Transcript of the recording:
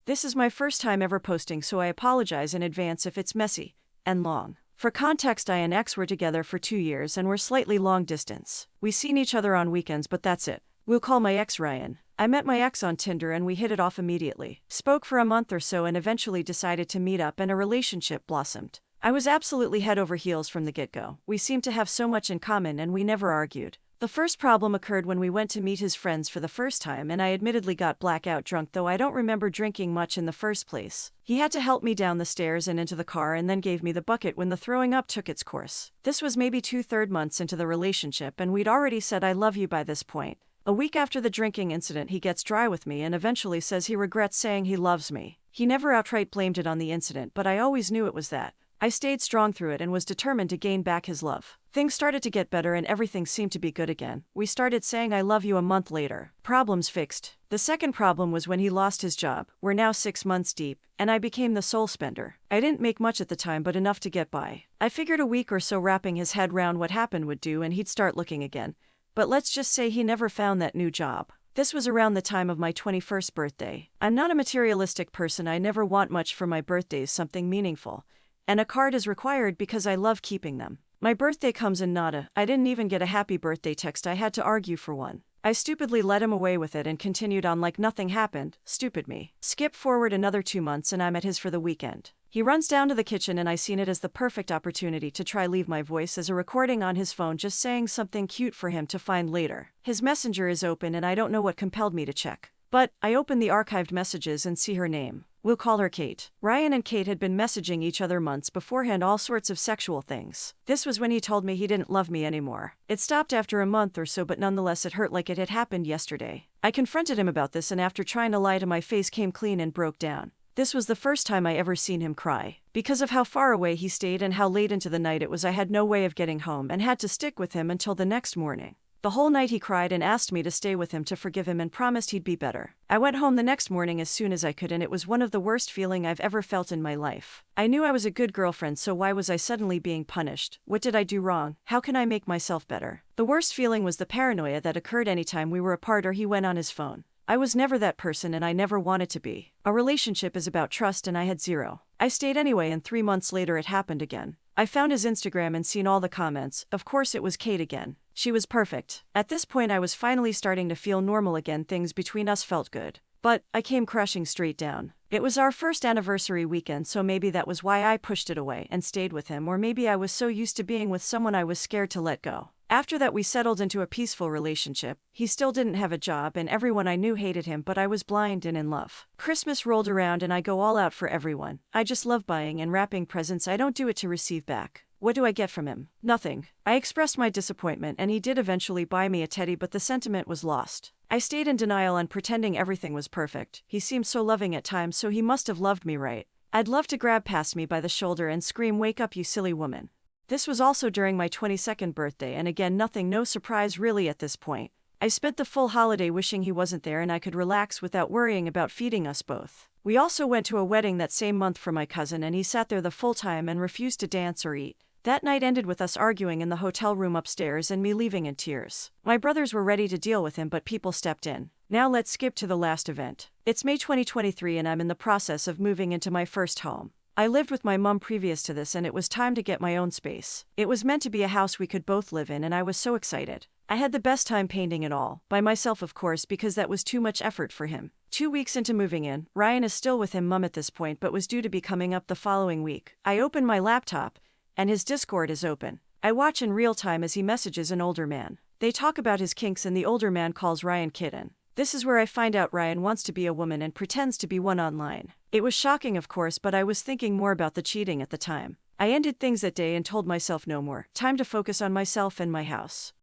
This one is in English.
This is my first time ever posting, so I apologize in advance if it's messy and long. For context, I and ex were together for 2 years and we're slightly long distance. We seen each other on weekends, but that's it. We'll call my ex Ryan. I met my ex on Tinder and we hit it off immediately. Spoke for a month or so and eventually decided to meet up, and a relationship blossomed. I was absolutely head over heels from the get-go. We seemed to have so much in common and we never argued. The first problem occurred when we went to meet his friends for the first time, and I admittedly got blackout drunk, though I don't remember drinking much in the first place. He had to help me down the stairs and into the car and then gave me the bucket when the throwing up took its course. This was maybe 2/3 months into the relationship and we'd already said I love you by this point. A week after the drinking incident, he gets dry with me and eventually says he regrets saying he loves me. He never outright blamed it on the incident, but I always knew it was that. I stayed strong through it and was determined to gain back his love. Things started to get better and everything seemed to be good again. We started saying I love you a month later. Problems fixed. The second problem was when he lost his job. We're now 6 months deep, and I became the sole spender. I didn't make much at the time, but enough to get by. I figured a week or so wrapping his head round what happened would do and he'd start looking again. But let's just say he never found that new job. This was around the time of my 21st birthday. I'm not a materialistic person. I never want much for my birthdays, something meaningful. And a card is required because I love keeping them. My birthday comes in nada. I didn't even get a happy birthday text. I had to argue for one. I stupidly let him away with it and continued on like nothing happened. Stupid me. Skip forward another 2 months and I'm at his for the weekend. He runs down to the kitchen and I seen it as the perfect opportunity to try leave my voice as a recording on his phone, just saying something cute for him to find later. His messenger is open and I don't know what compelled me to check. But I open the archived messages and see her name. We'll call her Kate. Ryan and Kate had been messaging each other months beforehand, all sorts of sexual things. This was when he told me he didn't love me anymore. It stopped after a month or so, but nonetheless it hurt like it had happened yesterday. I confronted him about this and after trying to lie to my face came clean and broke down. This was the first time I ever seen him cry. Because of how far away he stayed and how late into the night it was, I had no way of getting home and had to stick with him until the next morning. The whole night he cried and asked me to stay with him to forgive him and promised he'd be better. I went home the next morning as soon as I could and it was one of the worst feelings I've ever felt in my life. I knew I was a good girlfriend, so why was I suddenly being punished? What did I do wrong? How can I make myself better? The worst feeling was the paranoia that occurred anytime we were apart or he went on his phone. I was never that person and I never wanted to be. A relationship is about trust and I had zero. I stayed anyway and 3 months later it happened again. I found his Instagram and seen all the comments. Of course it was Kate again. She was perfect. At this point I was finally starting to feel normal again. Things between us felt good. But I came crashing straight down. It was our first anniversary weekend, so maybe that was why I pushed it away and stayed with him, or maybe I was so used to being with someone I was scared to let go. After that we settled into a peaceful relationship. He still didn't have a job and everyone I knew hated him, but I was blind and in love. Christmas rolled around and I go all out for everyone. I just love buying and wrapping presents. I don't do it to receive back. What do I get from him? Nothing. I expressed my disappointment and he did eventually buy me a teddy, but the sentiment was lost. I stayed in denial and pretending everything was perfect. He seemed so loving at times, so he must have loved me right. I'd love to grab past me by the shoulder and scream, "Wake up, you silly woman." This was also during my 22nd birthday, and again nothing, no surprise really at this point. I spent the full holiday wishing he wasn't there and I could relax without worrying about feeding us both. We also went to a wedding that same month for my cousin and he sat there the full time and refused to dance or eat. That night ended with us arguing in the hotel room upstairs and me leaving in tears. My brothers were ready to deal with him, but people stepped in. Now let's skip to the last event. It's May 2023 and I'm in the process of moving into my first home. I lived with my mom previous to this and it was time to get my own space. It was meant to be a house we could both live in and I was so excited. I had the best time painting it all, by myself of course, because that was too much effort for him. 2 weeks into moving in, Ryan is still with his mom at this point but was due to be coming up the following week. I open my laptop and his Discord is open. I watch in real time as he messages an older man. They talk about his kinks and the older man calls Ryan kitten. This is where I find out Ryan wants to be a woman and pretends to be one online. It was shocking of course, but I was thinking more about the cheating at the time. I ended things that day and told myself no more. Time to focus on myself and my house.